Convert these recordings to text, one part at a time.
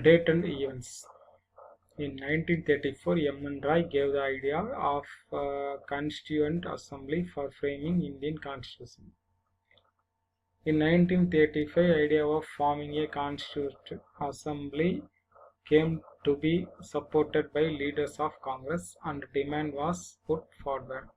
Date and events. In 1934, M. N. Roy gave the idea of a Constituent Assembly for framing Indian Constitution. In 1935, idea of forming a Constituent Assembly came to be supported by leaders of Congress and demand was put forward.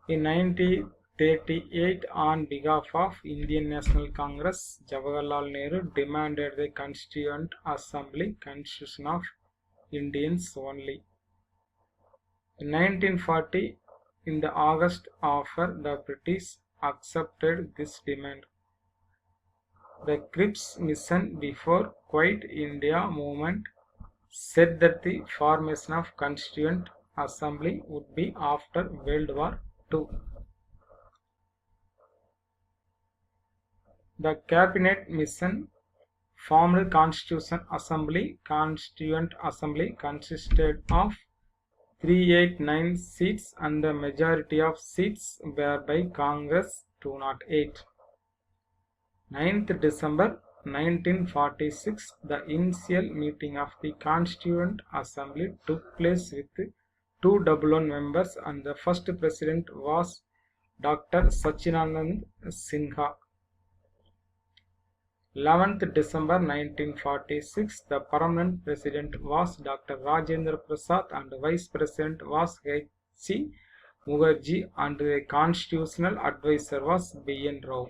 In 1938, on behalf of Indian National Congress, Jawaharlal Nehru demanded the Constituent Assembly Constitution of Indians only. In 1940, in the August offer, the British accepted this demand. The Cripps mission before Quit India movement said that the formation of Constituent Assembly would be after World War II. The Cabinet Mission formed Constituent Assembly consisted of 389 seats and the majority of seats were by Congress 208. 9th December 1946, the initial meeting of the Constituent Assembly took place with 211 members and the first president was Dr. Sachinanand Sinha. 11th December 1946, the permanent president was Dr. Rajendra Prasad and the vice president was H.C. Mukherjee and the constitutional advisor was B.N. Rao.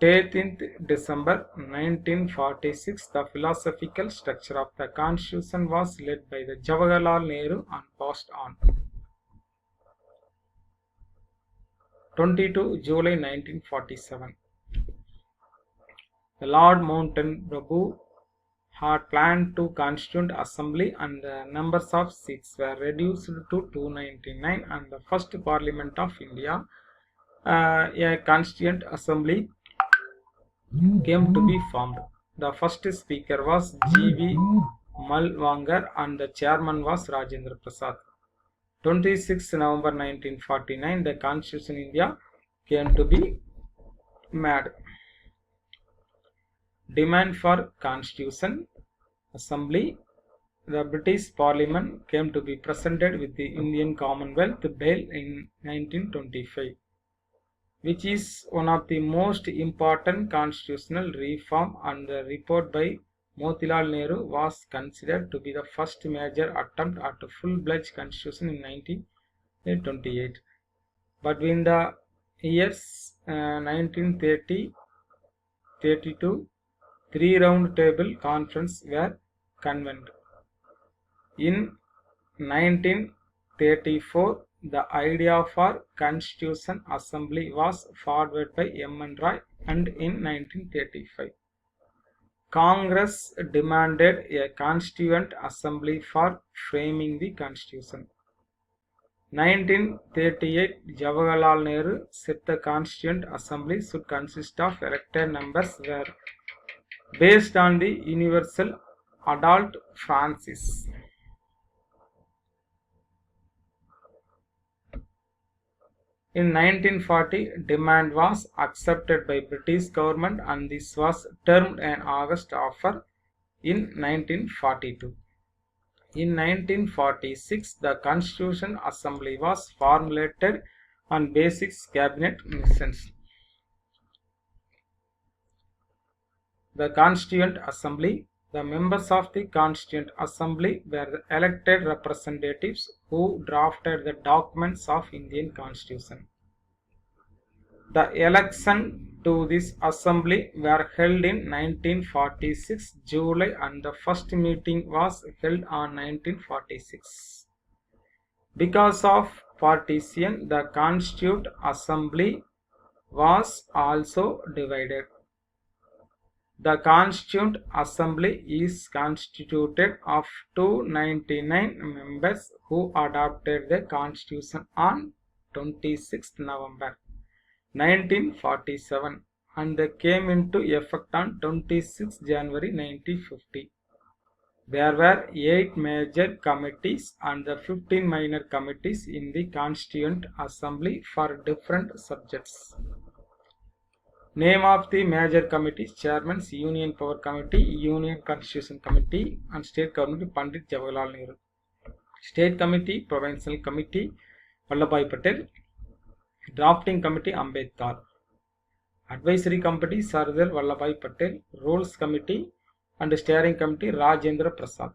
18th December 1946, the philosophical structure of the constitution was led by the Jawaharlal Nehru and passed on. 22 July 1947. The Lord Mountain Prabhu had planned to Constituent Assembly and the numbers of seats were reduced to 299 and the first Parliament of India, a Constituent Assembly came to be formed. The first speaker was G.V. Malwangar and the chairman was Rajendra Prasad. 26 November 1949, the Constitution India came to be made. Demand for Constitution Assembly. The British Parliament came to be presented with the Indian Commonwealth Bill in 1925, which is one of the most important constitutional reform, and the report by Motilal Nehru was considered to be the first major attempt at a full-fledged constitution in 1928. But in the years 1930-32, 3 round table conferences were convened. In 1934, the idea for Constitution Assembly was forwarded by M. N. Roy, and in 1935, Congress demanded a Constituent Assembly for framing the Constitution. 1938, Jawaharlal Nehru said the Constituent Assembly should consist of elected members were based on the universal adult franchise. In 1940, demand was accepted by British government and this was termed an August offer in 1942. In 1946, the Constitution Assembly was formulated on basic cabinet missions. The Constituent Assembly. The members of the Constituent Assembly were the elected representatives who drafted the documents of Indian Constitution. The election to this assembly were held in 1946 July and the first meeting was held on 1946. Because of partition, the Constituent Assembly was also divided. The Constituent Assembly is constituted of 299 members who adopted the Constitution on 26 November 1947 and they came into effect on 26 January 1950. There were 8 major committees and the 15 minor committees in the Constituent Assembly for different subjects. Name of the major committees: Chairman, Union Power Committee, Union Constitution Committee, and State Government Pandit Jawaharlal Nehru. State Committee, Provincial Committee, Vallabhbhai Patel. Drafting Committee, Ambedkar. Advisory Committee, Sardar Vallabhbhai Patel. Rules Committee and Steering Committee, Rajendra Prasad.